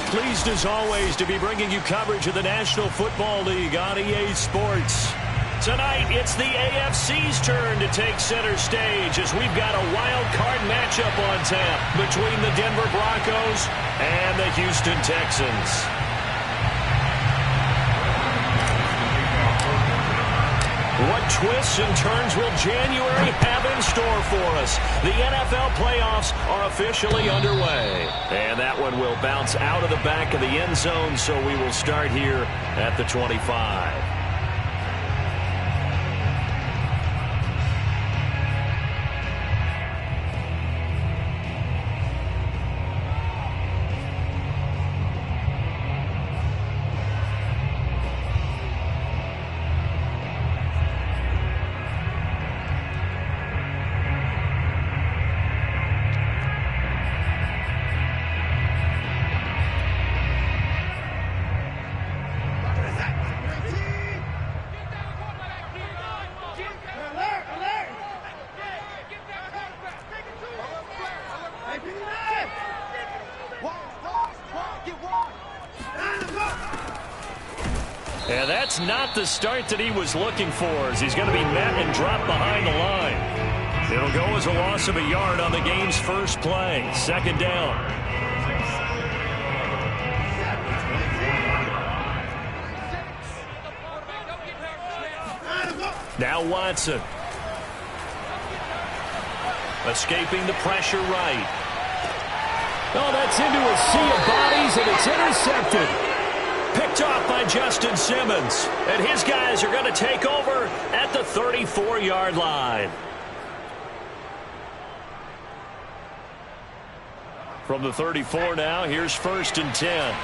Pleased as always to be bringing you coverage of the National Football League on EA Sports. Tonight, it's the AFC's turn to take center stage as we've got a wild card matchup on tap between the Denver Broncos and the Houston Texans. What twists and turns will January have in store for us? The NFL playoffs are officially underway. And that one will bounce out of the back of the end zone, so we will start here at the 25. And that's not the start that he was looking for, as he's going to be met and dropped behind the line. It'll go as a loss of a yard on the game's first play. Second down. Now Watson. Escaping the pressure right. Oh, that's into a sea of bodies, and it's intercepted. Picked off by Justin Simmons. And his guys are going to take over at the 34-yard line. From the 34 now, here's 1st and 10.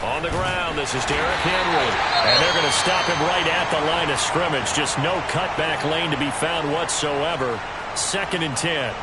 On the ground, this is Derrick Henry. And they're going to stop him right at the line of scrimmage. Just no cutback lane to be found whatsoever. 2nd and 10.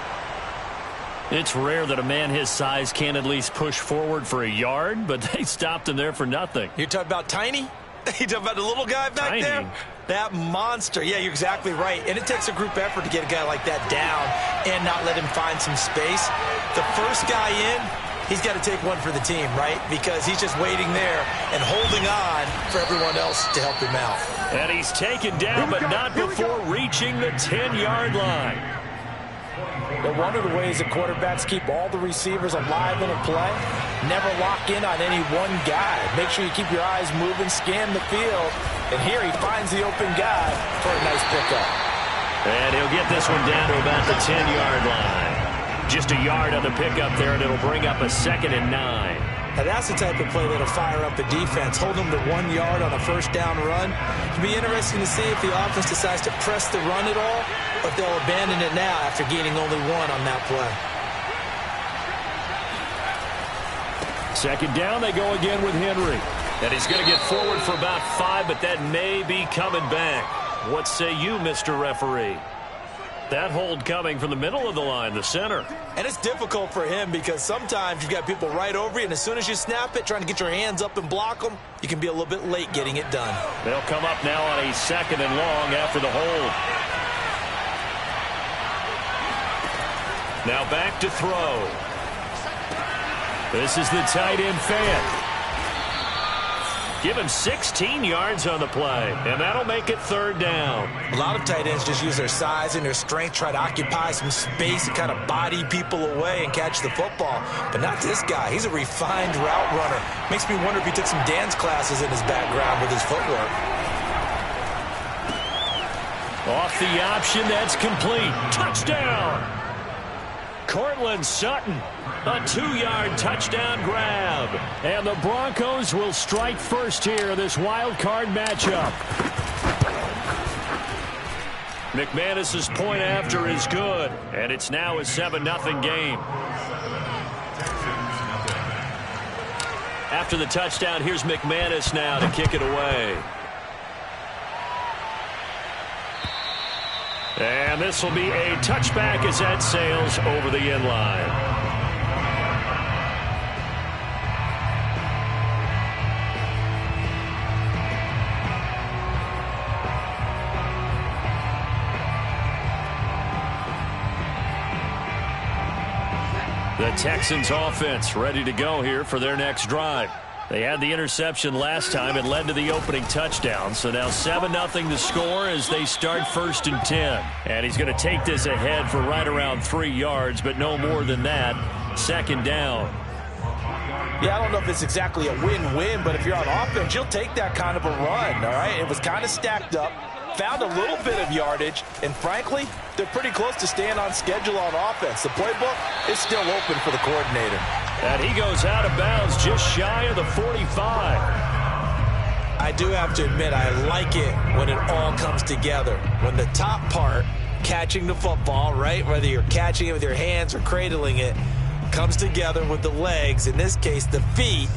It's rare that a man his size can't at least push forward for a yard, but they stopped him there for nothing. You're talking about Tiny? You talking about the little guy back Tiny. there? That monster. Yeah, you're exactly right. And it takes a group effort to get a guy like that down and not let him find some space. The first guy in, he's got to take one for the team, right? Because he's just waiting there and holding on for everyone else to help him out. And he's taken down, but not before reaching the 10-yard line. But one of the ways that quarterbacks keep all the receivers alive in a play, never lock in on any one guy. Make sure you keep your eyes moving, scan the field, and here he finds the open guy for a nice pickup. And he'll get this one down to about the 10-yard line. Just a yard on the pickup there, and it'll bring up a 2nd and 9. Now that's the type of play that'll fire up the defense. Hold them to 1 yard on a first down run. It'll be interesting to see if the offense decides to press the run at all, or if they'll abandon it now after gaining only 1 on that play. 2nd down, they go again with Henry. And he's going to get forward for about 5, but that may be coming back. What say you, Mr. Referee? That hold coming from the middle of the line, the center. And it's difficult for him because sometimes you've got people right over you, and as soon as you snap it, trying to get your hands up and block them, you can be a little bit late getting it done. They'll come up now on a 2nd and long after the hold. Now back to throw. This is the tight end Fant. Give him 16 yards on the play, and that'll make it 3rd down. A lot of tight ends just use their size and their strength, try to occupy some space and kind of body people away and catch the football. But not this guy. He's a refined route runner. Makes me wonder if he took some dance classes in his background with his footwork. Off the option, that's complete. Touchdown! Cortland Sutton, a 2-yard touchdown grab. And the Broncos will strike first here in this wild card matchup. McManus's point after is good, and it's now a 7-0 game. After the touchdown, here's McManus now to kick it away. And this will be a touchback as that sails over the end line. The Texans offense ready to go here for their next drive. They had the interception last time. It led to the opening touchdown. So now 7-0 to score as they start 1st and 10. And he's going to take this ahead for right around 3 yards, but no more than that. 2nd down. Yeah, I don't know if it's exactly a win-win, but if you're on offense, you'll take that kind of a run, all right? It was kind of stacked up, found a little bit of yardage, and frankly, they're pretty close to staying on schedule on offense. The playbook is still open for the coordinator. And he goes out of bounds just shy of the 45. I do have to admit, I like it when it all comes together. When the top part, catching the football, right, whether you're catching it with your hands or cradling it, comes together with the legs, in this case the feet,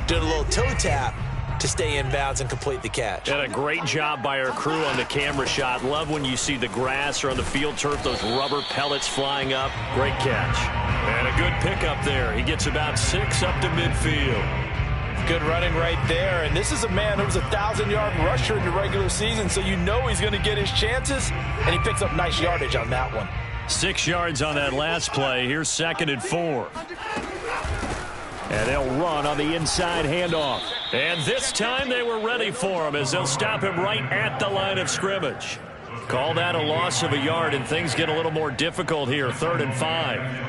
doing a little toe tap to stay in bounds and complete the catch. And a great job by our crew on the camera shot. Love when you see the grass or on the field turf, those rubber pellets flying up. Great catch. And a good pickup there. He gets about 6 up to midfield. Good running right there. And this is a man who was a 1,000-yard rusher in the regular season, so you know he's going to get his chances, and he picks up nice yardage on that one. 6 yards on that last play. Here's 2nd and 4. And they'll run on the inside handoff. And this time they were ready for him as they'll stop him right at the line of scrimmage. Call that a loss of a yard, and things get a little more difficult here. 3rd and 5.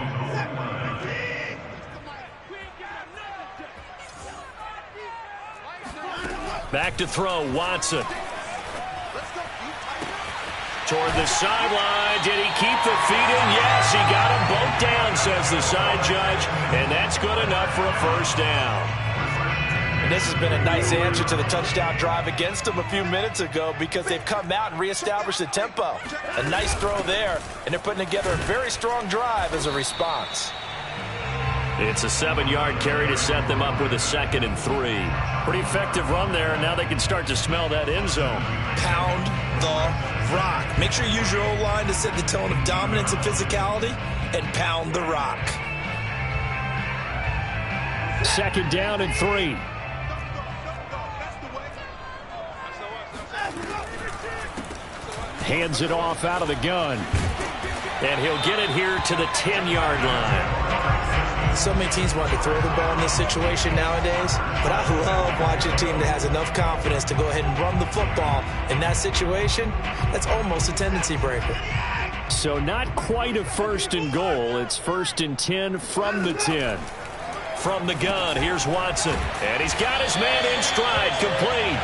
Back to throw, Watson. Toward the sideline. Did he keep the feet in? Yes, he got them both down, says the side judge. And that's good enough for a 1st down. And this has been a nice answer to the touchdown drive against them a few minutes ago because they've come out and reestablished the tempo. A nice throw there, and they're putting together a very strong drive as a response. It's a 7-yard carry to set them up with a 2nd and 3. Pretty effective run there, and now they can start to smell that end zone. Pound the rock. Make sure you use your O-line to set the tone of dominance and physicality, and pound the rock. 2nd down and 3. Hands it off out of the gun. And he'll get it here to the 10-yard line. So many teams want to throw the ball in this situation nowadays, but I love watching a team that has enough confidence to go ahead and run the football in that situation. That's almost a tendency breaker. So not quite a 1st and goal. It's 1st and 10 from the 10. From the gun, here's Watson. And he's got his man in stride, complete.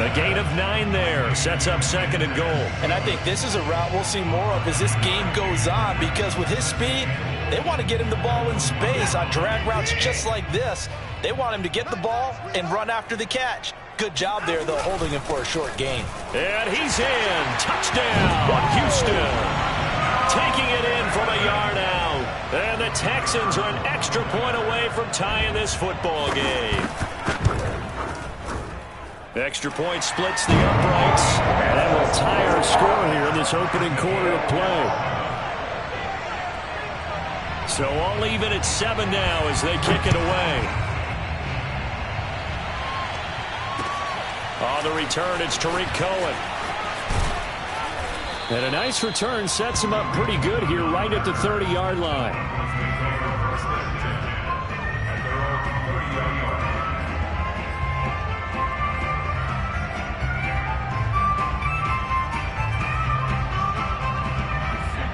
A gain of 9 there. Sets up 2nd and goal. And I think this is a route we'll see more of as this game goes on because with his speed, they want to get him the ball in space on drag routes just like this. They want him to get the ball and run after the catch. Good job there, though, holding him for a short gain. And he's in. Touchdown, Houston. Taking it in from a yard out. And the Texans are an extra point away from tying this football game. Extra point splits the uprights. And that will tie our score here in this opening quarter of play. So all even at 7 now as they kick it away. On the return, it's Tariq Cohen. And a nice return sets him up pretty good here right at the 30-yard line.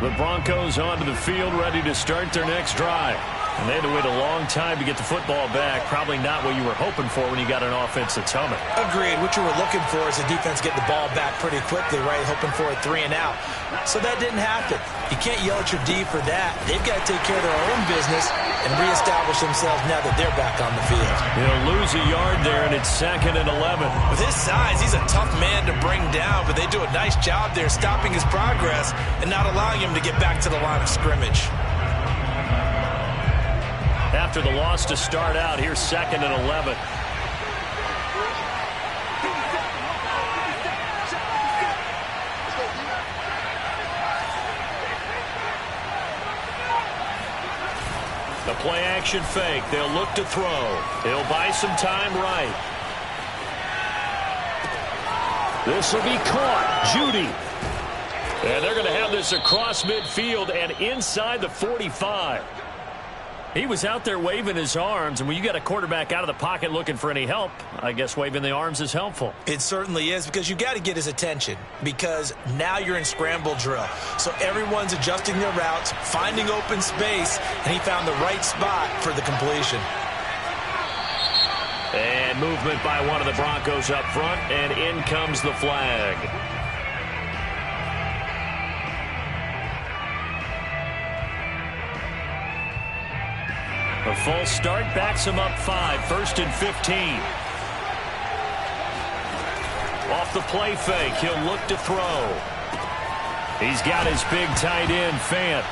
The Broncos onto the field, ready to start their next drive. And they had to wait a long time to get the football back. Probably not what you were hoping for when you got an offense that's humming. Agreed. What you were looking for is the defense get the ball back pretty quickly, right? Hoping for a 3 and out. So that didn't happen. You can't yell at your D for that. They've got to take care of their own business and reestablish themselves now that they're back on the field. He'll lose a yard there, and it's 2nd and 11. With his size, he's a tough man to bring down, but they do a nice job there stopping his progress and not allowing him to get back to the line of scrimmage. After the loss to start out, here's 2nd and 11. The play action fake. They'll look to throw. He'll buy some time right. This will be caught. Judy. And they're going to have this across midfield and inside the 45. He was out there waving his arms, and when you got a quarterback out of the pocket looking for any help, I guess waving the arms is helpful. It certainly is, because you got to get his attention, because now you're in scramble drill. So everyone's adjusting their routes, finding open space, and he found the right spot for the completion. And movement by one of the Broncos up front, and in comes the flag. A false start backs him up 5, 1st and 15. Off the play fake, he'll look to throw. He's got his big tight end, Fant.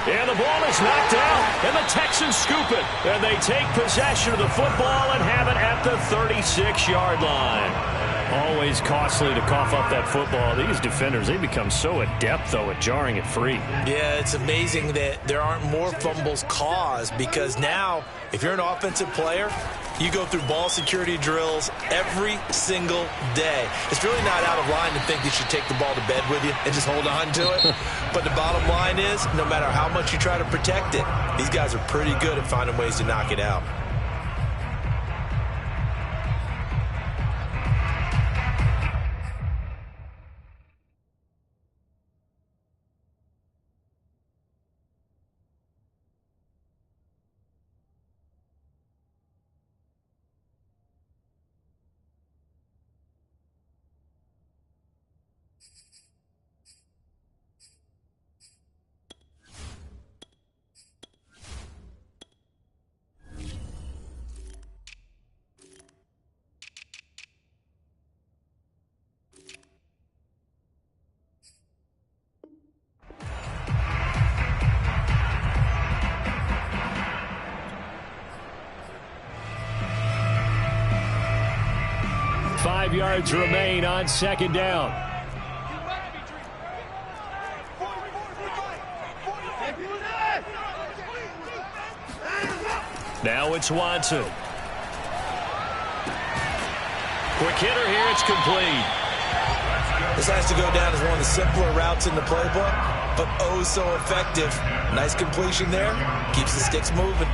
And the ball is knocked out, and the Texans scoop it. And they take possession of the football and have it at the 36-yard line. Always costly to cough up that football. These defenders, they become so adept, though, at jarring it free. Yeah, it's amazing that there aren't more fumbles caused, because now, if you're an offensive player, you go through ball security drills every single day. It's really not out of line to think you should take the ball to bed with you and just hold on to it. But the bottom line is, no matter how much you try to protect it, these guys are pretty good at finding ways to knock it out. Yards remain on 2nd down. Now it's Watson. Quick hitter here, it's complete. This has to go down as one of the simpler routes in the playbook, but oh so effective. Nice completion there, keeps the sticks moving.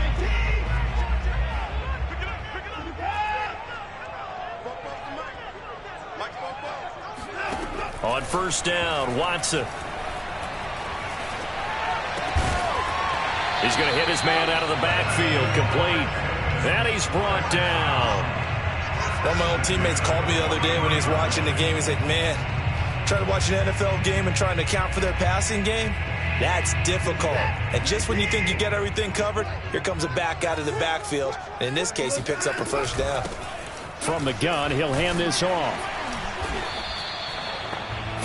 On 1st down, Watson. He's going to hit his man out of the backfield, complete. And he's brought down. One of my old teammates called me the other day when he was watching the game. He said, man, trying to watch an NFL game and trying to account for their passing game, that's difficult. And just when you think you get everything covered, here comes a back out of the backfield. And in this case, he picks up a 1st down. From the gun, he'll hand this off.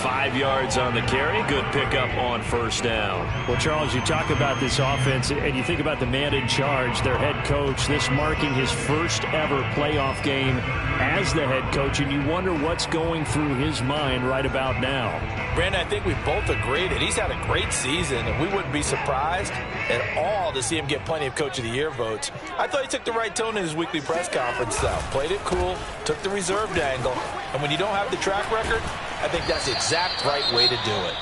5 yards on the carry. Good pickup on 1st down. Well, Charles, you talk about this offense, and you think about the man in charge, their head coach, this marking his first ever playoff game as the head coach, and you wonder what's going through his mind right about now. Brandon, I think we both agree that he's had a great season, and we wouldn't be surprised at all to see him get plenty of Coach of the Year votes. I thought he took the right tone in his weekly press conference, though. Played it cool, took the reserved angle, and when you don't have the track record, I think that's the exact right way to do it.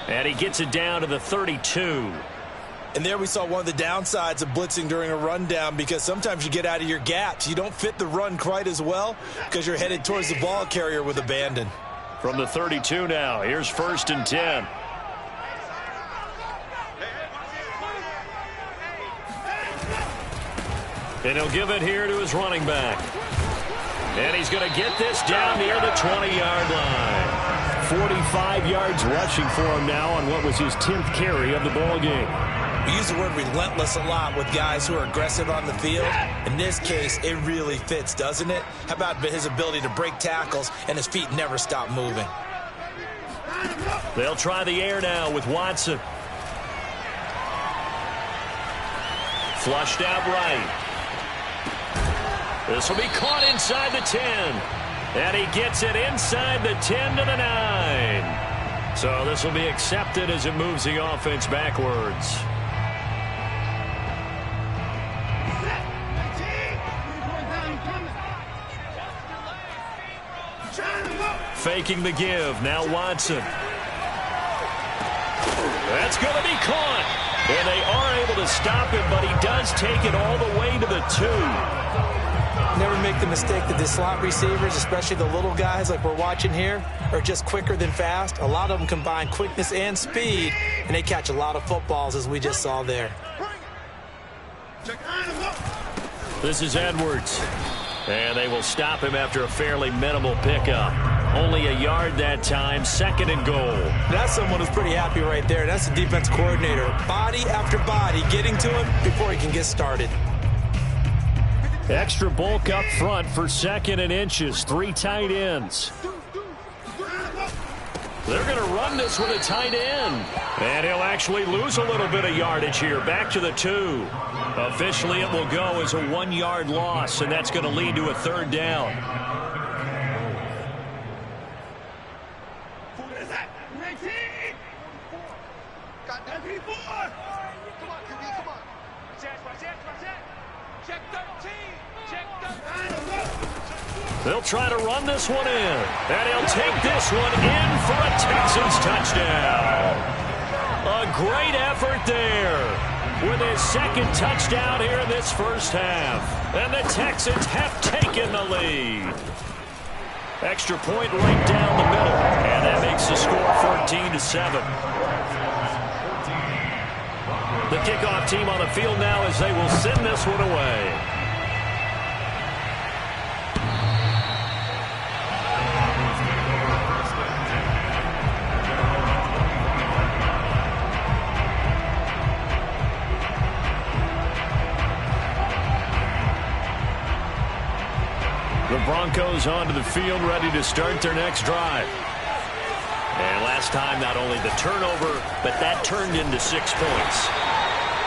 And he gets it down to the 32. And there we saw one of the downsides of blitzing during a rundown, because sometimes you get out of your gaps. You don't fit the run quite as well because you're headed towards the ball carrier with abandon. From the 32 now, here's 1st and 10. And he'll give it here to his running back. And he's going to get this down near the 20-yard line. 45 yards rushing for him now on what was his 10th carry of the ball game. We use the word relentless a lot with guys who are aggressive on the field. In this case, it really fits, doesn't it? How about his ability to break tackles and his feet never stop moving? They'll try the air now with Watson. Flushed out right. This will be caught inside the 10. And he gets it inside the 10 to the 9. So this will be accepted as it moves the offense backwards. Faking the give. Now Watson. That's going to be caught. And they are able to stop him, but he does take it all the way to the 2. Never make the mistake that the slot receivers, especially the little guys like we're watching here, are just quicker than fast. A lot of them combine quickness and speed, and they catch a lot of footballs, as we just saw there. This is Edwards. And they will stop him after a fairly minimal pickup. Only a yard that time, 2nd and goal. That's someone who's pretty happy right there. That's the defense coordinator. Body after body getting to him before he can get started. Extra bulk up front for 2nd and inches. 3 tight ends. They're going to run this with a tight end. And he'll actually lose a little bit of yardage here. Back to the 2. Officially, it will go as a 1-yard loss, and that's going to lead to a 3rd down. They'll try to run this one in, and he'll take this one in for a Texans touchdown. A great effort there with his 2nd touchdown here in this first half. And the Texans have taken the lead. Extra point right down the middle, and that makes the score 14-7. The kickoff team on the field now as they will send this one away. The Broncos onto the field, ready to start their next drive. And last time, not only the turnover, but that turned into 6 points.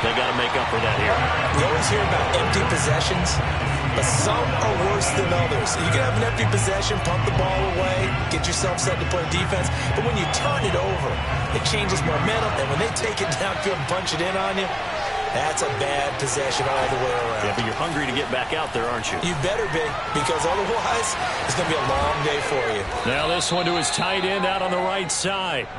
They got to make up for that here. We always hear about empty possessions, but some are worse than others. You can have an empty possession, pump the ball away, get yourself set to play defense, but when you turn it over, it changes momentum, and when they take it downfield and punch it in on you, that's a bad possession all the way around. Yeah, but you're hungry to get back out there, aren't you? You better be, because otherwise it's going to be a long day for you. Now this one to his tight end out on the right side.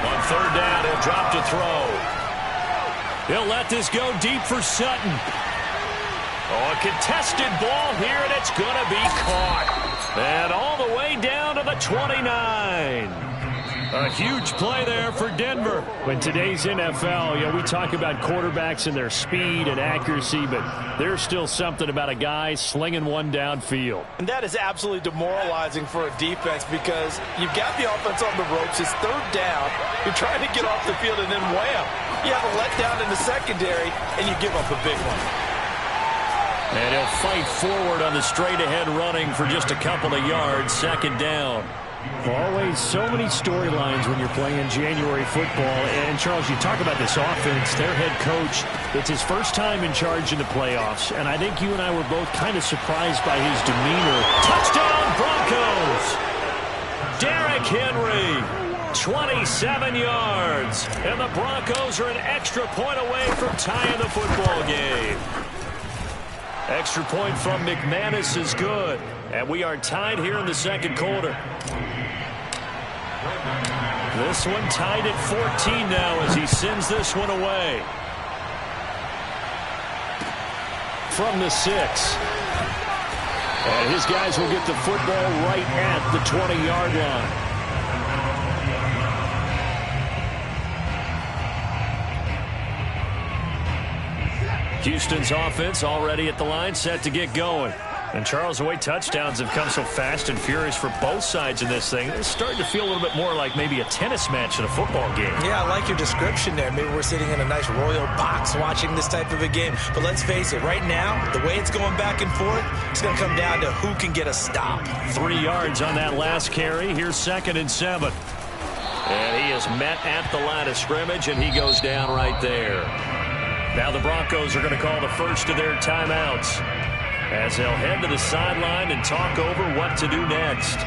On 3rd down, he'll drop to throw. He'll let this go deep for Sutton. Oh, a contested ball here, and it's going to be caught. And all the way down to the 29. A huge play there for Denver. In today's NFL, we talk about quarterbacks and their speed and accuracy, but there's still something about a guy slinging one downfield. And that is absolutely demoralizing for a defense because you've got the offense on the ropes. It's 3rd down. You're trying to get off the field, and then wham, you have a letdown in the secondary, and you give up a big one. And he'll fight forward on the straight-ahead running for just a couple of yards. 2nd down. Always so many storylines when you're playing January football. And, Charles, you talk about this offense, their head coach, it's his first time in charge in the playoffs. And I think you and I were both kind of surprised by his demeanor. Touchdown, Broncos! Derrick Henry, 27 yards. And the Broncos are an extra point away from tying the football game. Extra point from McManus is good. And we are tied here in the 2nd quarter. This one tied at 14 now as he sends this one away. From the 6. And his guys will get the football right at the 20-yard line. Houston's offense already at the line, set to get going. And, Charles, the way touchdowns have come so fast and furious for both sides in this thing, it's starting to feel a little bit more like maybe a tennis match in a football game. Yeah, I like your description there. Maybe we're sitting in a nice royal box watching this type of a game. But let's face it, right now, the way it's going back and forth, it's going to come down to who can get a stop. 3 yards on that last carry. Here's 2nd and 7. And he is met at the line of scrimmage, and he goes down right there. Now the Broncos are going to call the first of their timeouts as they'll head to the sideline and talk over what to do next.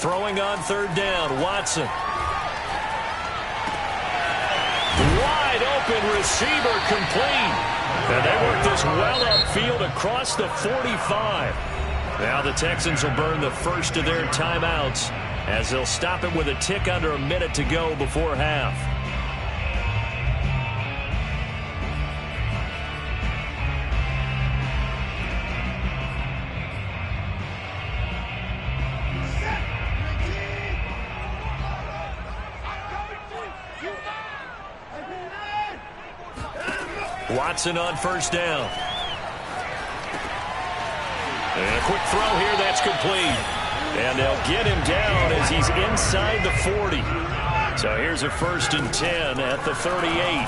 Throwing on 3rd down, Watson. Wide open receiver complete. And they work this well upfield across the 45. Now the Texans will burn the first of their timeouts as they'll stop it with a tick under a minute to go before half. Watson on first down. And a quick throw here that's complete. And they'll get him down as he's inside the 40. So here's a 1st and 10 at the 38.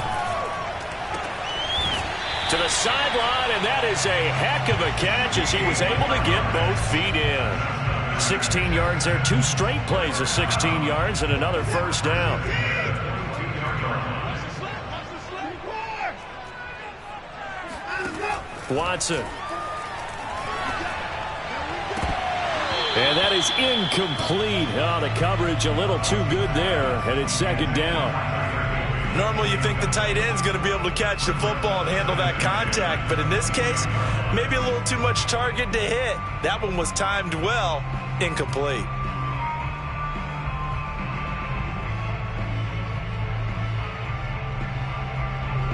To the sideline, and that is a heck of a catch as he was able to get both feet in. 16 yards there, 2 straight plays of 16 yards and another first down. Watson. And that is incomplete. Oh, the coverage a little too good there, and it's 2nd down. Normally you think the tight end's going to be able to catch the football and handle that contact, but in this case, maybe a little too much target to hit. That one was timed well, incomplete.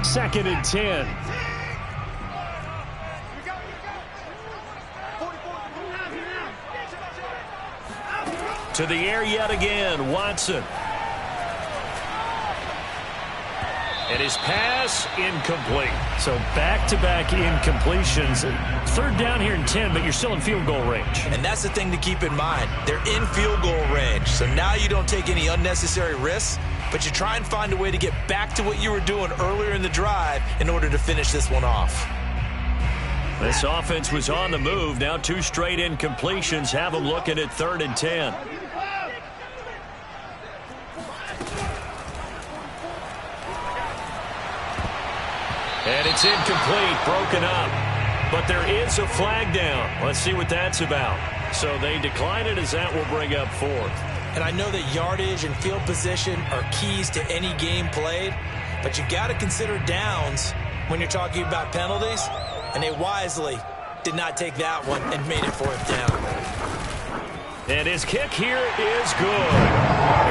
Second and 10. To the air yet again, Watson. And his pass, incomplete. So back-to-back incompletions. 3rd down here and 10, but you're still in field goal range. And that's the thing to keep in mind. They're in field goal range. So now you don't take any unnecessary risks, but you try and find a way to get back to what you were doing earlier in the drive in order to finish this one off. This offense was on the move. Now 2 straight incompletions have them looking at 3rd and 10. And it's incomplete, broken up. But there is a flag down. Let's see what that's about. So they decline it as that will bring up 4th. And I know that yardage and field position are keys to any game played, but you got to consider downs when you're talking about penalties, and they wisely did not take that one and made it 4th down. And his kick here is good.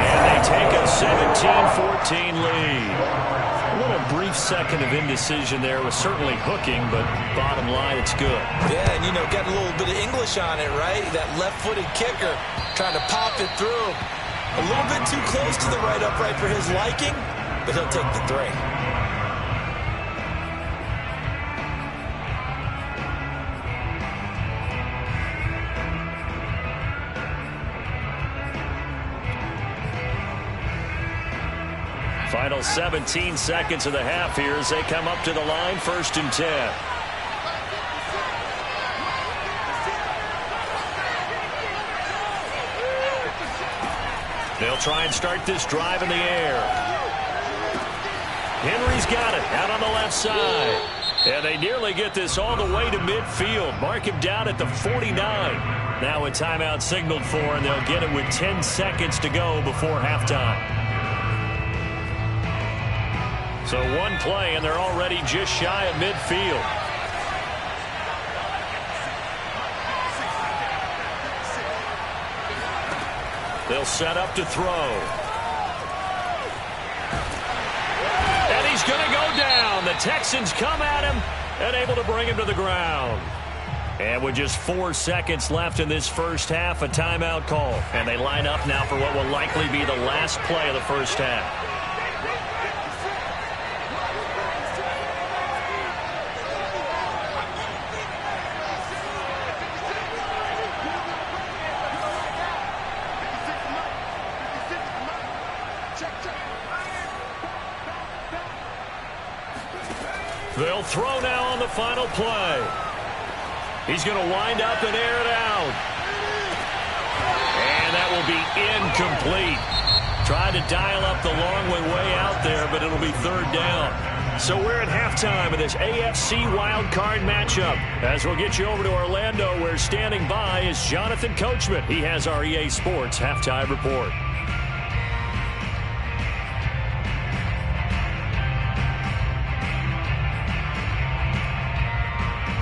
And they take a 17-14 lead. A little brief second of indecision there was certainly hooking, but bottom line, it's good. Yeah, and, you know, got a little bit of English on it, right? That left-footed kicker trying to pop it through. A little bit too close to the right upright for his liking, but he'll take the 3. Final 17 seconds of the half here as they come up to the line, 1st and 10. They'll try and start this drive in the air. Henry's got it out on the left side. And they nearly get this all the way to midfield. Mark him down at the 49. Now a timeout signaled for, and they'll get it with 10 seconds to go before halftime. So 1 play, and they're already just shy of midfield. They'll set up to throw. And he's going to go down. The Texans come at him and able to bring him to the ground. And with just 4 seconds left in this first half, a timeout call. And they line up now for what will likely be the last play of the first half. They'll throw now on the final play. He's going to wind up and air it out. And that will be incomplete. Tried to dial up the long way out there, but it'll be 3rd down. So we're at halftime of this AFC wildcard matchup. As we'll get you over to Orlando, where standing by is Jonathan Coachman. He has our EA Sports halftime report.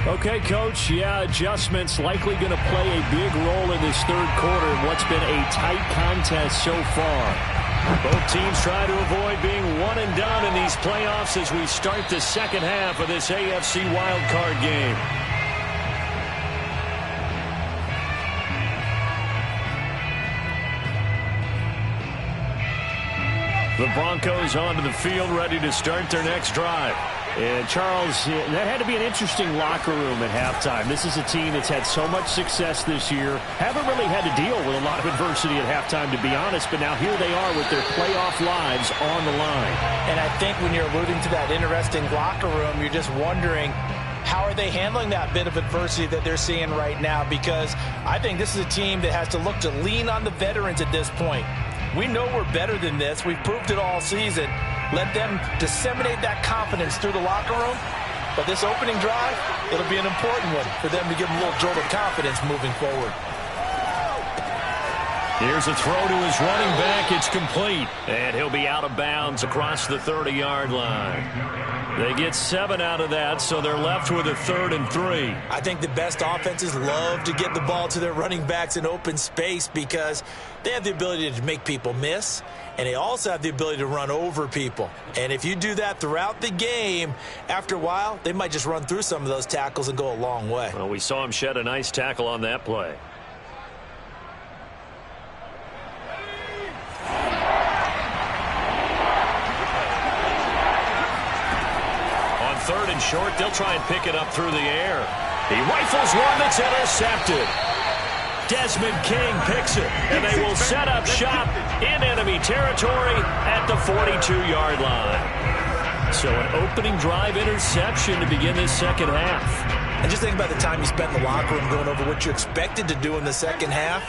Okay, Coach, yeah, adjustments likely going to play a big role in this third quarter in what's been a tight contest so far. Both teams try to avoid being one and done in these playoffs as we start the second half of this AFC wildcard game. The Broncos onto the field, ready to start their next drive. And, Charles, that had to be an interesting locker room at halftime. This is a team that's had so much success this year. Haven't really had to deal with a lot of adversity at halftime, to be honest. But now here they are with their playoff lives on the line. And I think when you're alluding to that interesting locker room, you're just wondering, how are they handling that bit of adversity that they're seeing right now? Because I think this is a team that has to look to lean on the veterans at this point. We know we're better than this. We've proved it all season. Let them disseminate that confidence through the locker room. But this opening drive, it'll be an important one for them to give them a little jolt of confidence moving forward. Here's a throw to his running back. It's complete. And he'll be out of bounds across the 30-yard line. They get 7 out of that, so they're left with a 3rd and 3. I think the best offenses love to get the ball to their running backs in open space because they have the ability to make people miss, and they also have the ability to run over people. And if you do that throughout the game, after a while, they might just run through some of those tackles and go a long way. Well, we saw him shed a nice tackle on that play. On 3rd and short, they'll try and pick it up through the air. He rifles one that's intercepted. Desmond King picks it, and they will set up shop in enemy territory at the 42-yard line. So an opening drive interception to begin this second half. And just think about the time you spent in the locker room going over what you expected to do in the second half.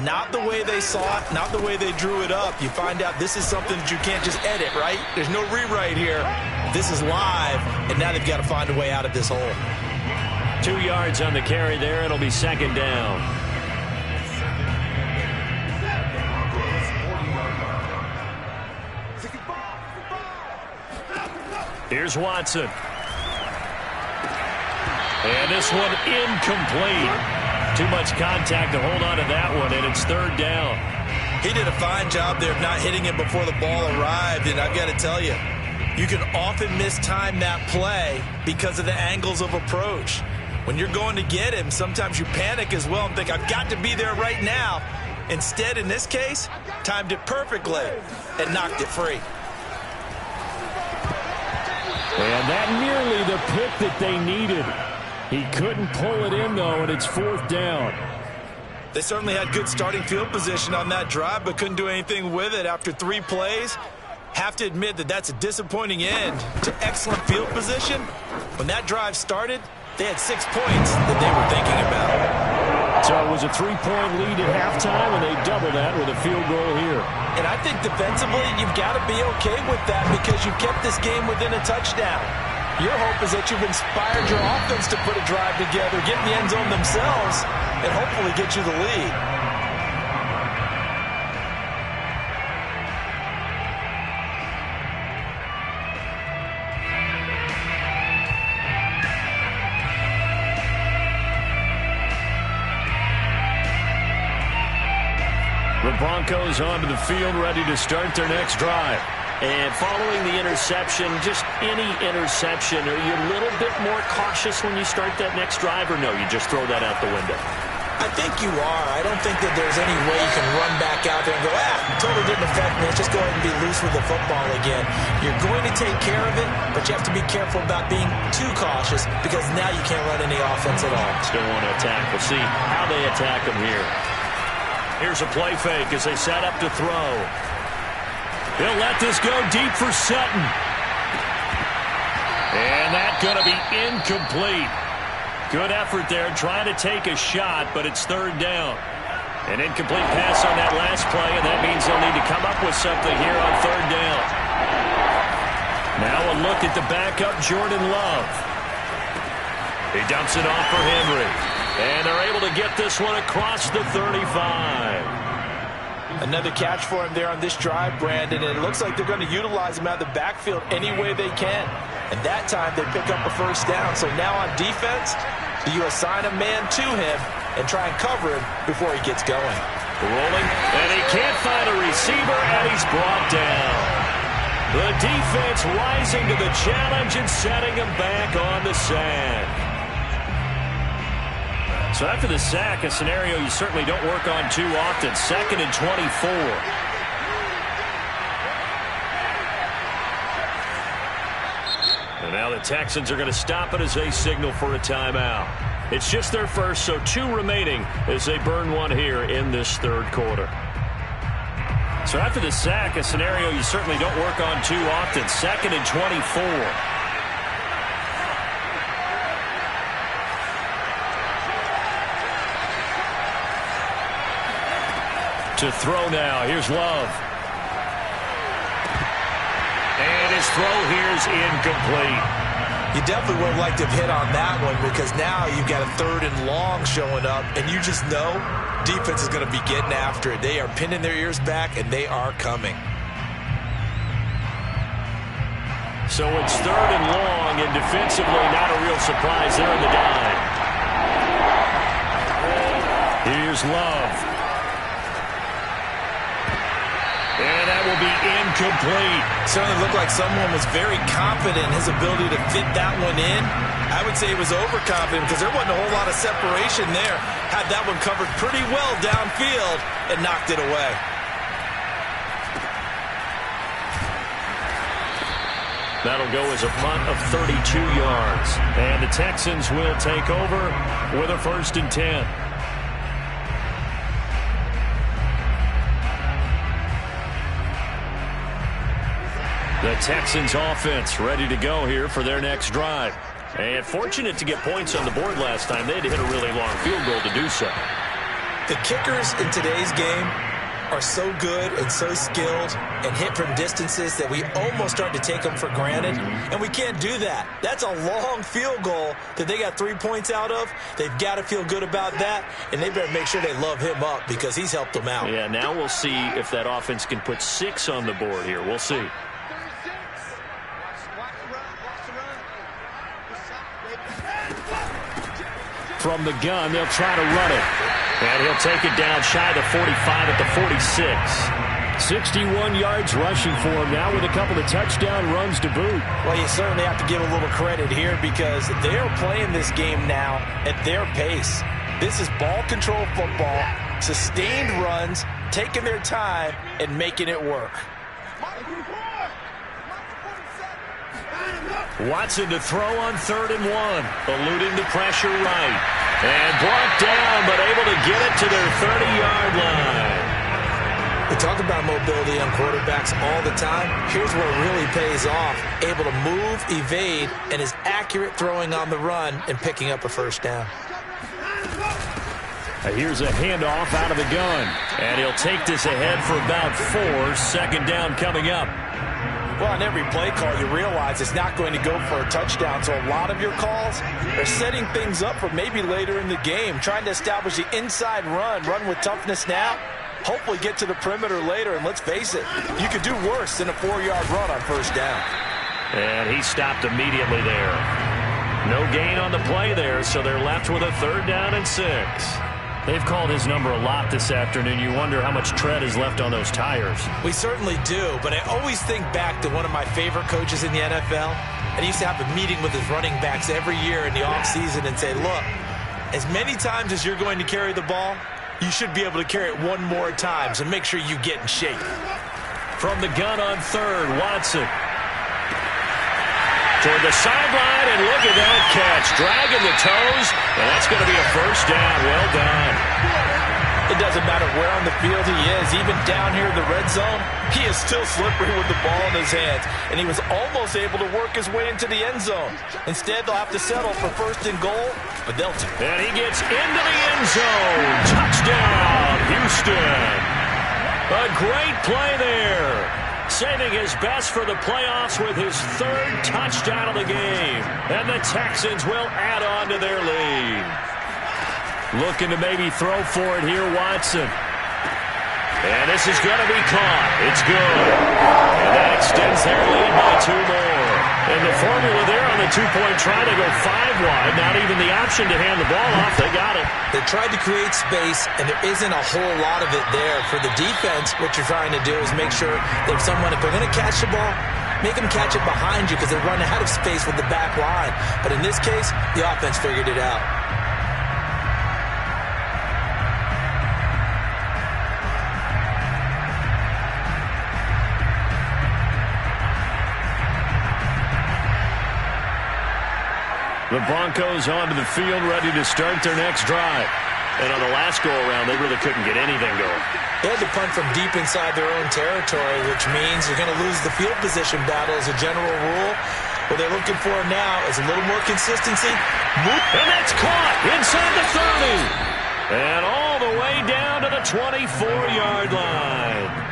Not the way they saw it, not the way they drew it up. You find out this is something that you can't just edit, right? There's no rewrite here. This is live, and now they've got to find a way out of this hole. 2 yards on the carry there. It'll be second down. Here's Watson. And this one incomplete. Too much contact to hold on to that one, and it's 3rd down. He did a fine job there of not hitting it before the ball arrived, and I've got to tell you, you can often mistime that play because of the angles of approach. When you're going to get him, sometimes you panic as well and think, I've got to be there right now. Instead, in this case, timed it perfectly and knocked it free. And that nearly the pick that they needed. He couldn't pull it in, though, and it's 4th down. They certainly had good starting field position on that drive, but couldn't do anything with it after 3 plays. Have to admit that that's a disappointing end to excellent field position. When that drive started, they had 6 points that they were thinking about. So it was a 3-point lead at halftime, and they double that with a field goal here. And I think defensively, you've got to be okay with that because you kept this game within a touchdown. Your hope is that you've inspired your offense to put a drive together, get in the end zone themselves, and hopefully get you the lead. The Broncos onto the field, ready to start their next drive. And following the interception, just any interception, are you a little bit more cautious when you start that next drive, or no, you just throw that out the window? I think you are. I don't think that there's any way you can run back out there and go, totally didn't affect me. Let's just go ahead and be loose with the football again. You're going to take care of it, but you have to be careful about being too cautious because now you can't run any offense at all. Still want to attack. We'll see how they attack them here. Here's a play fake as they set up to throw. He'll let this go deep for Sutton. And that's going to be incomplete. Good effort there trying to take a shot, but it's 3rd down. An incomplete pass on that last play, and that means they'll need to come up with something here on 3rd down. Now a look at the backup, Jordan Love. He dumps it off for Henry. And they're able to get this one across the 35. Another catch for him there on this drive, Brandon, and it looks like they're going to utilize him out of the backfield any way they can. And that time they pick up a first down. So now on defense, do you assign a man to him and try and cover him before he gets going? Rolling, and he can't find a receiver, and he's brought down. The defense rising to the challenge and setting him back on the sack. So after the sack, a scenario you certainly don't work on too often. 2nd and 24. And now the Texans are going to stop it as they signal for a timeout. It's just their first, so 2 remaining as they burn one here in this third quarter. So after the sack, a scenario you certainly don't work on too often. 2nd and 24. To throw now. Here's Love. And his throw here is incomplete. You definitely would have liked to have hit on that one because now you've got a 3rd and long showing up, and you just know defense is going to be getting after it. They are pinning their ears back, and they are coming. So it's 3rd and long, and defensively not a real surprise there in the dime. Here's Love. And that will be incomplete. Certainly looked like someone was very confident in his ability to fit that one in. I would say he was overconfident because there wasn't a whole lot of separation there. Had that one covered pretty well downfield and knocked it away. That'll go as a punt of 32 yards. And the Texans will take over with a 1st and 10. The Texans offense ready to go here for their next drive. And fortunate to get points on the board last time. They had to hit a really long field goal to do so. The kickers in today's game are so good and so skilled and hit from distances that we almost start to take them for granted. And we can't do that. That's a long field goal that they got 3 points out of. They've got to feel good about that. And they better make sure they love him up because he's helped them out. Yeah, now we'll see if that offense can put 6 on the board here. We'll see. From the gun, they'll try to run it. And he'll take it down shy of the 45 at the 46. 61 yards rushing for him now with a couple of touchdown runs to boot. Well, you certainly have to give a little credit here because they're playing this game now at their pace. This is ball control football, sustained runs, taking their time and making it work. Watson to throw on 3rd and 1. Eluding the pressure right. And brought down, but able to get it to their 30-yard line. We talk about mobility on quarterbacks all the time. Here's where it really pays off. Able to move, evade, and is accurate throwing on the run and picking up a first down. Here's a handoff out of the gun. And he'll take this ahead for about 4. 2nd down coming up. Well, on every play call, you realize it's not going to go for a touchdown. So a lot of your calls are setting things up for maybe later in the game, trying to establish the inside run with toughness now, hopefully get to the perimeter later. And let's face it, you could do worse than a 4-yard run on 1st down. And he stopped immediately there. No gain on the play there, so they're left with a 3rd down and 6. They've called his number a lot this afternoon. You wonder how much tread is left on those tires. We certainly do, but I always think back to one of my favorite coaches in the NFL. And he used to have a meeting with his running backs every year in the offseason and say, look, as many times as you're going to carry the ball, you should be able to carry it 1 more time, so make sure you get in shape. From the gun on 3rd, Watson. Toward the sideline, and look at that catch. Dragging the toes, and that's going to be a 1st down. Well done. It doesn't matter where on the field he is. Even down here in the red zone, he is still slippery with the ball in his hands. And he was almost able to work his way into the end zone. Instead, they'll have to settle for 1st and goal, but they'll take it. And he gets into the end zone. Touchdown, Houston. A great play there. Saving his best for the playoffs with his 3rd touchdown of the game. And the Texans will add on to their lead. Looking to maybe throw for it here, Watson. And this is going to be caught. It's good. And that extends their lead by 2 more. And the formula there on the 2-point try to go 5 wide. Not even the option to hand the ball off. They got it. They tried to create space, and there isn't a whole lot of it there. For the defense, what you're trying to do is make sure that if they're going to catch the ball, make them catch it behind you because they run out of space with the back line. But in this case, the offense figured it out. The Broncos onto the field, ready to start their next drive. And on the last go-around, they really couldn't get anything going. They had to punt from deep inside their own territory, which means you're going to lose the field position battle as a general rule. What they're looking for now is a little more consistency. And that's caught inside the 30. And all the way down to the 24-yard line.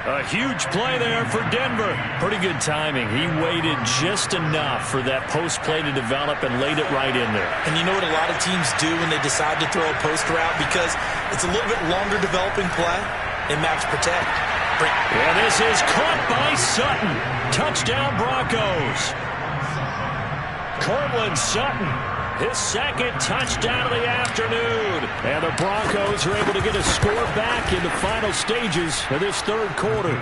A huge play there for Denver. Pretty good timing. He waited just enough for that post play to develop and laid it right in there. And you know what a lot of teams do when they decide to throw a post route? Because it's a little bit longer developing play. They max protect. And this is caught by Sutton. Touchdown Broncos. Cortland Sutton, his second touchdown of the afternoon. And the Broncos are able to get a score back in the final stages of this third quarter.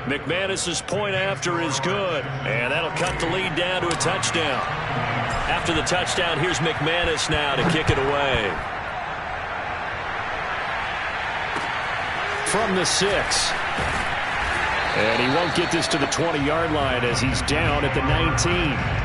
McManus's point after is good. And that'll cut the lead down to a touchdown. After the touchdown, here's McManus now to kick it away. From the 6. And he won't get this to the 20-yard line as he's down at the 19.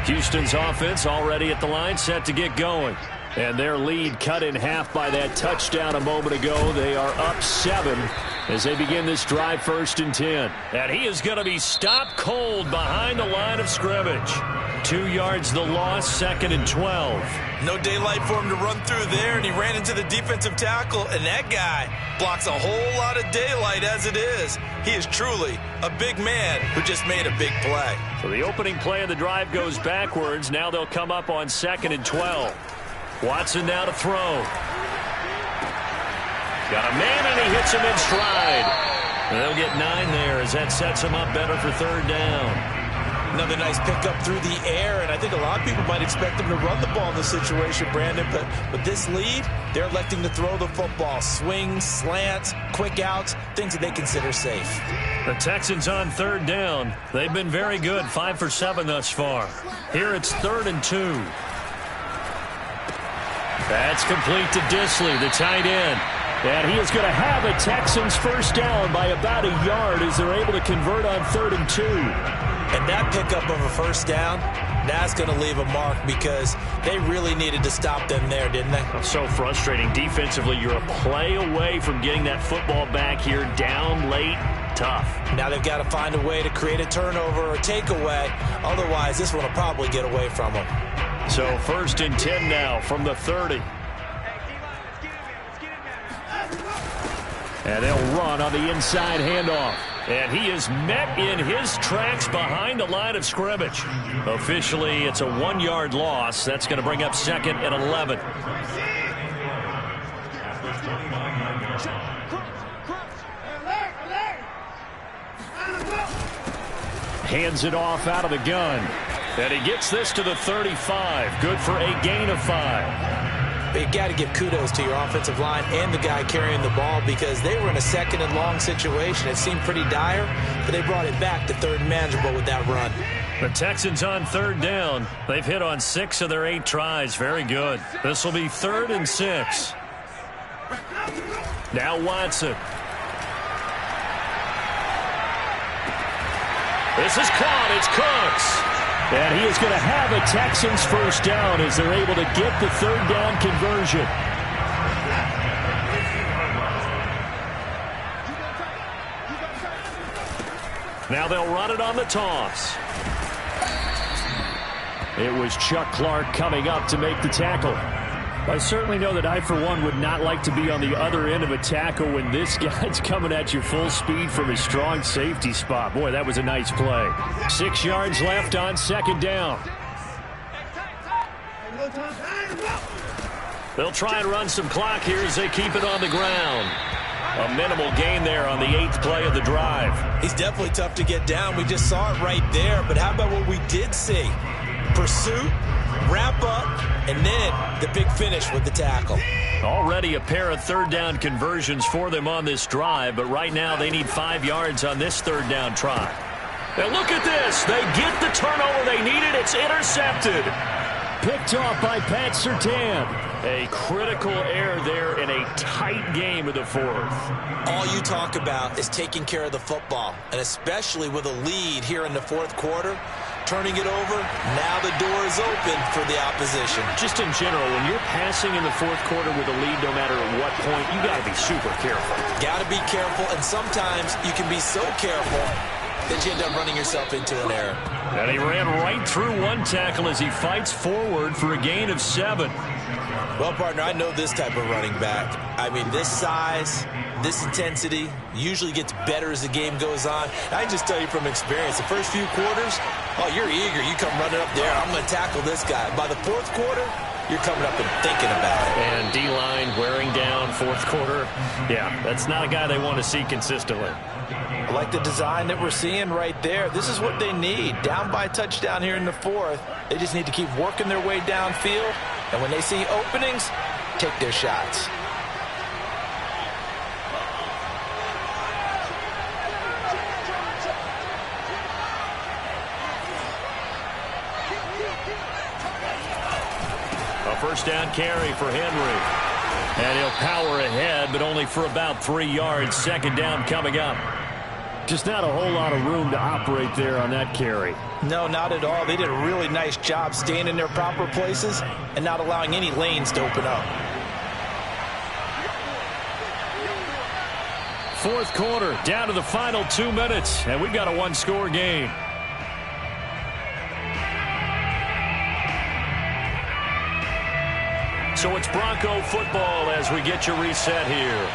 Houston's offense already at the line, set to get going. And their lead cut in half by that touchdown a moment ago. They are up 7 as they begin this drive, 1st and 10. And he is going to be stopped cold behind the line of scrimmage. 2 yards the loss, 2nd and 12. No daylight for him to run through there, and he ran into the defensive tackle, and that guy blocks a whole lot of daylight as it is. He is truly a big man who just made a big play. So the opening play of the drive goes backwards. Now they'll come up on 2nd and 12. Watson now to throw. Got a man, and he hits him in stride. And they'll get 9 there as that sets him up better for 3rd down. Another nice pickup through the air, and I think a lot of people might expect him to run the ball in this situation, Brandon, but with this lead, they're electing to throw the football. Swings, slants, quick outs, things that they consider safe. The Texans on 3rd down. They've been very good, 5 for 7 thus far. Here it's 3rd and 2. That's complete to Disley, the tight end. And he is going to have a Texans first down by about a yard as they're able to convert on 3rd and 2. And that pickup of a first down, that's going to leave a mark because they really needed to stop them there, didn't they? So frustrating. Defensively, you're a play away from getting that football back here down late. Tough. Now they've got to find a way to create a turnover or a takeaway. Otherwise, this one will probably get away from them. So 1st and 10 now from the 30. And they'll run on the inside handoff. And he is met in his tracks behind the line of scrimmage. Officially, it's a 1-yard loss. That's going to bring up 2nd and 11. Hands it off out of the gun. And he gets this to the 35. Good for a gain of 5. But you got to give kudos to your offensive line and the guy carrying the ball because they were in a 2nd and long situation. It seemed pretty dire, but they brought it back to 3rd and manageable with that run. The Texans on 3rd down. They've hit on 6 of their 8 tries. Very good. This will be 3rd and 6. Now Watson. This is caught. It's Cooks. And he is going to have a Texans first down as they're able to get the 3rd down conversion. Now they'll run it on the toss. It was Chuck Clark coming up to make the tackle. I certainly know that I, for one, would not like to be on the other end of a tackle when this guy's coming at you full speed from his strong safety spot. Boy, that was a nice play. 6 yards left on 2nd down. They'll try and run some clock here as they keep it on the ground. A minimal gain there on the 8th play of the drive. He's definitely tough to get down. We just saw it right there. But how about what we did see? Pursuit, wrap up, and then the big finish with the tackle. Already a pair of third down conversions for them on this drive, but right now they need 5 yards on this third down try. And look at this. They get the turnover they needed. It's intercepted. Picked off by Pat Surtain. A critical error there in a tight game of the 4th. All you talk about is taking care of the football, and especially with a lead here in the 4th quarter. Turning it over, now the door is open for the opposition. Just in general, when you're passing in the 4th quarter with a lead, no matter at what point, you got to be super careful. Got to be careful, and sometimes you can be so careful that you end up running yourself into an error. And he ran right through one tackle as he fights forward for a gain of 7. Well, partner, I know this type of running back. I mean, this size, this intensity usually gets better as the game goes on. I can just tell you from experience, the first few quarters, oh, you're eager. You come running up there. I'm going to tackle this guy. By the 4th quarter, you're coming up and thinking about it. And D-line wearing down 4th quarter. Yeah, that's not a guy they want to see consistently. I like the design that we're seeing right there. This is what they need. Down by a touchdown here in the 4th. They just need to keep working their way downfield. And when they see openings, take their shots. A first down carry for Henry. And he'll power ahead, but only for about 3 yards. Second down coming up. Just not a whole lot of room to operate there on that carry. No, not at all. They did a really nice job staying in their proper places and not allowing any lanes to open up. 4th quarter, down to the final 2 minutes, and we've got a 1-score game. So it's Bronco football as we get you reset here.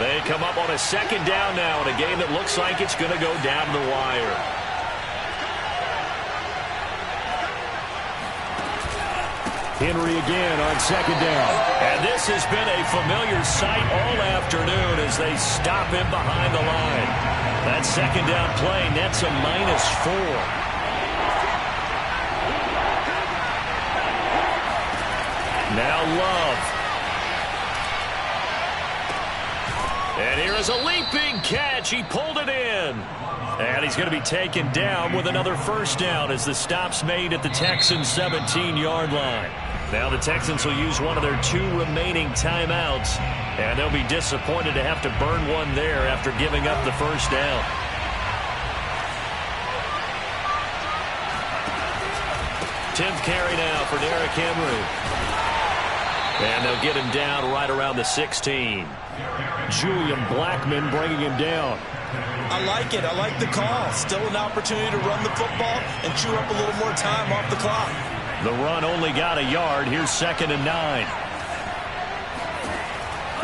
They come up on a second down now in a game that looks like it's going to go down to the wire. Henry again on second down. And this has been a familiar sight all afternoon as they stop him behind the line. That second down play nets a -4. Now Love. And here is a leaping catch. He pulled it in. And he's going to be taken down with another first down as the stop's made at the Texans' 17-yard line. Now the Texans will use one of their 2 remaining timeouts. And they'll be disappointed to have to burn one there after giving up the first down. Tenth carry now for Derrick Henry. And they'll get him down right around the 16. Julian Blackmon bringing him down. I like it. I like the call. Still an opportunity to run the football and chew up a little more time off the clock. The run only got a yard. Here's 2nd and 9.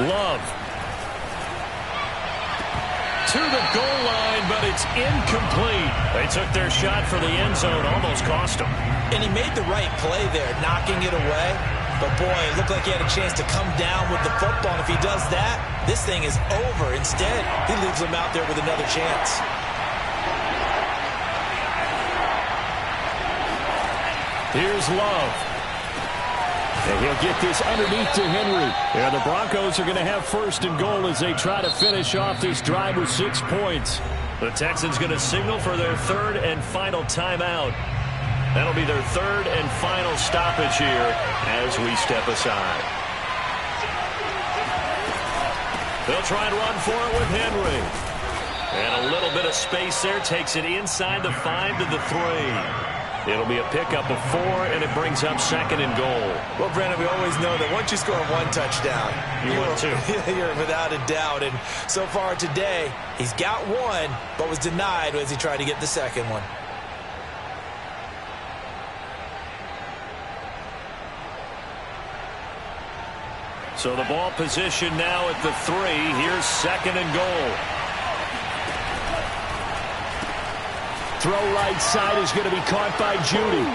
Love. To the goal line, but it's incomplete. They took their shot for the end zone. Almost cost them. And he made the right play there, knocking it away. But, boy, it looked like he had a chance to come down with the football. And if he does that, this thing is over. Instead, he leaves him out there with another chance. Here's Love. And he'll get this underneath to Henry. And the Broncos are going to have 1st and goal as they try to finish off this drive with 6 points. The Texans going to signal for their 3rd and final timeout. That'll be their 3rd and final stoppage here as we step aside. They'll try and run for it with Henry. And a little bit of space there takes it inside the 5 to the 3. It'll be a pickup of 4, and it brings up 2nd and goal. Well, Brandon, we always know that once you score 1 touchdown, you're without a doubt. And so far today, he's got 1, but was denied as he tried to get the 2nd one. So the ball position now at the 3. Here's 2nd and goal. throw right side is going to be caught by Judy.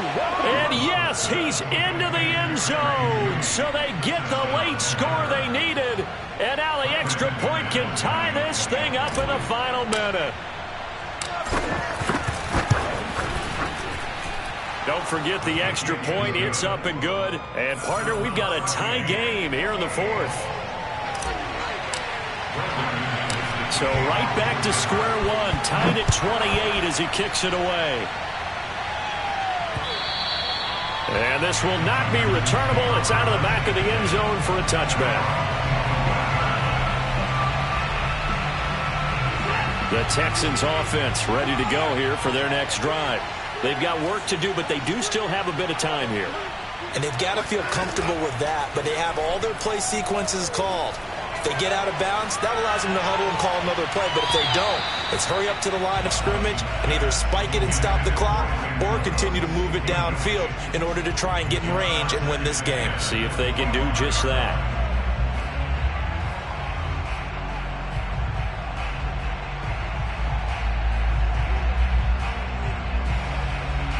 And yes, he's into the end zone. So they get the late score they needed. And now the extra point can tie this thing up in the final minute. Don't forget the extra point. It's up and good. And, partner, we've got a tie game here in the fourth. So right back to square one. Tied at 28 as he kicks it away. And this will not be returnable. It's out of the back of the end zone for a touchback. The Texans offense ready to go here for their next drive. They've got work to do, but they do still have a bit of time here. And they've got to feel comfortable with that, but they have all their play sequences called. If they get out of bounds, that allows them to huddle and call another play. But if they don't, it's hurry up to the line of scrimmage and either spike it and stop the clock or continue to move it downfield in order to try and get in range and win this game. See if they can do just that.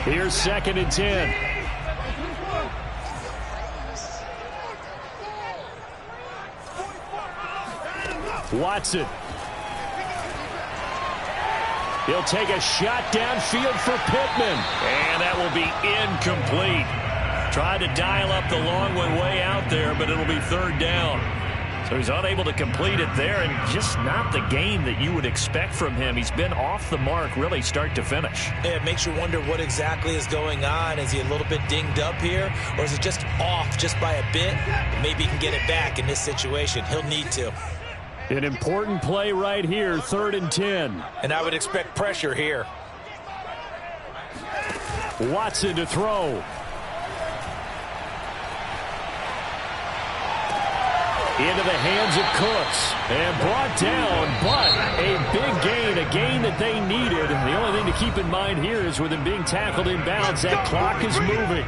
Here's 2nd and 10. Watson. He'll take a shot downfield for Pittman. And that will be incomplete. Tried to dial up the long one way out there, but it'll be 3rd down. So he's unable to complete it there, and just not the game that you would expect from him. He's been off the mark really start to finish. Yeah, it makes you wonder what exactly is going on. Is he a little bit dinged up here, or is it just off just by a bit? Maybe he can get it back in this situation. He'll need to. An important play right here, 3rd and 10. And I would expect pressure here. Watson to throw. Into the hands of Cooks. And brought down, but a big gain, a gain that they needed. The only thing to keep in mind here is with him being tackled in bounds, that clock is moving.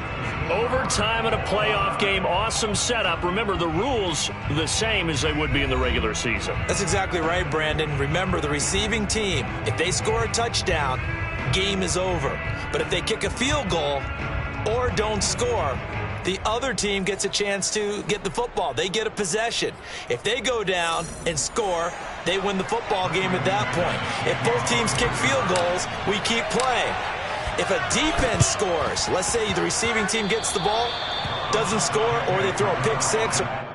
Overtime in a playoff game, awesome setup. Remember, the rules the same as they would be in the regular season. That's exactly right, Brandon. Remember, the receiving team, if they score a touchdown, game is over. But if they kick a field goal or don't score, the other team gets a chance to get the football. They get a possession. If they go down and score, they win the football game at that point. If both teams kick field goals, we keep playing. If a defense scores, let's say the receiving team gets the ball, doesn't score, or they throw a pick six, or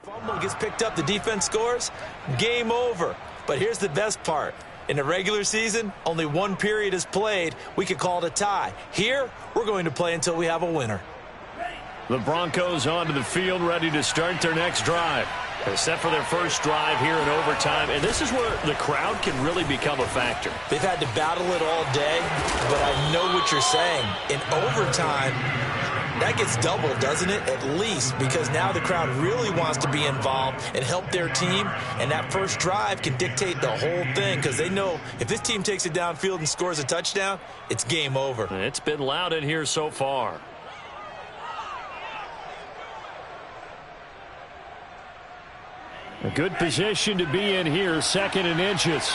fumble gets picked up, the defense scores, game over. But here's the best part. In the regular season, only one period is played. We could call it a tie. Here, we're going to play until we have a winner. The Broncos onto the field, ready to start their next drive. They're set for their first drive here in overtime, and this is where the crowd can really become a factor. They've had to battle it all day, but I know what you're saying. In overtime, that gets doubled, doesn't it? At least, because now the crowd really wants to be involved and help their team, and that first drive can dictate the whole thing because they know if this team takes it downfield and scores a touchdown, it's game over. It's been loud in here so far. A good position to be in here, 2nd and inches.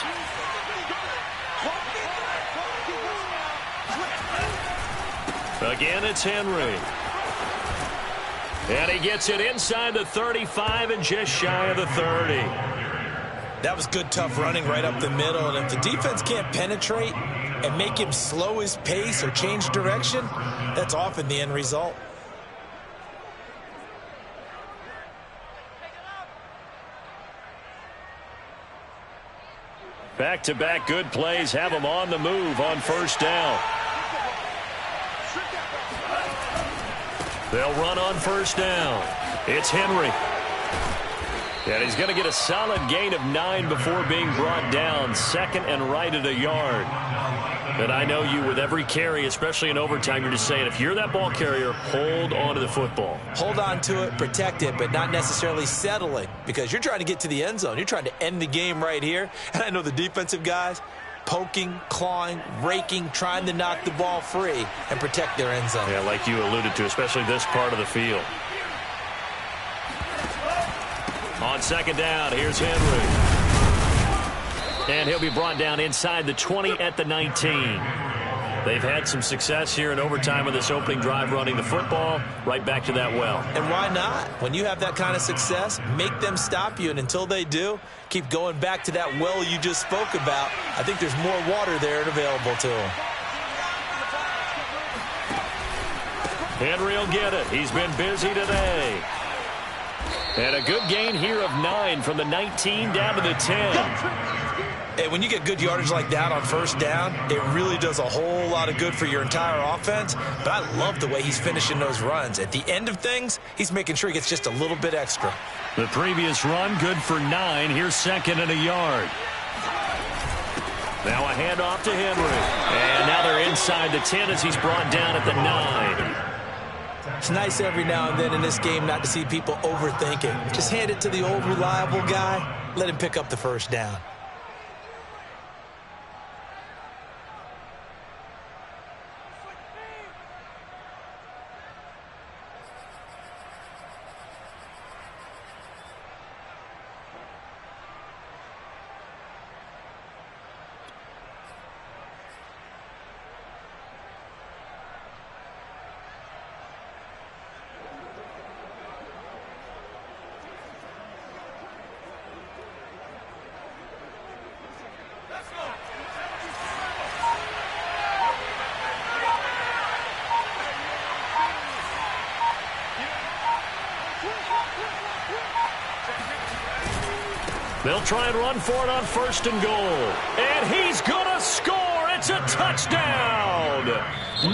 Again, it's Henry. And he gets it inside the 35 and just shy of the 30. That was good, tough running right up the middle. And if the defense can't penetrate and make him slow his pace or change direction, that's often the end result. Back-to-back good plays have them on the move on first down. They'll run on first down. It's Henry. And he's going to get a solid gain of 9 before being brought down. 2nd and right at a yard. And I know you, with every carry, especially in overtime, you're just saying, if you're that ball carrier, hold on to the football. Hold on to it, protect it, but not necessarily settle it, because you're trying to get to the end zone. You're trying to end the game right here. And I know the defensive guys poking, clawing, raking, trying to knock the ball free and protect their end zone. Yeah, like you alluded to, especially this part of the field. On second down, here's Henry. And he'll be brought down inside the 20 at the 19. They've had some success here in overtime with this opening drive running the football right back to that well. And why not? When you have that kind of success, make them stop you. And until they do, keep going back to that well you just spoke about. I think there's more water there and available to them. Henry will get it. He's been busy today. And a good gain here of 9 from the 19 down to the 10. Hey, when you get good yardage like that on first down, it really does a whole lot of good for your entire offense. But I love the way he's finishing those runs. At the end of things, he's making sure he gets just a little bit extra. The previous run, good for 9. Here's 2nd and a yard. Now a handoff to Henry. And now they're inside the 10 as he's brought down at the 9. It's nice every now and then in this game not to see people overthink it. Just hand it to the old reliable guy. Let him pick up the first down. They'll try and run for it on 1st and goal. And he's going to score. It's a touchdown.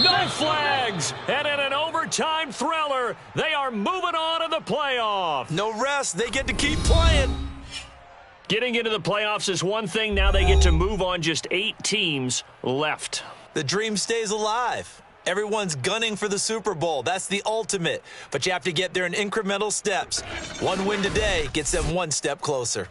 No flags. And in an overtime thriller, they are moving on to the playoffs. No rest. They get to keep playing. Getting into the playoffs is one thing. Now they get to move on. Just 8 teams left. The dream stays alive. Everyone's gunning for the Super Bowl. That's the ultimate. But you have to get there in incremental steps. One win today gets them one step closer.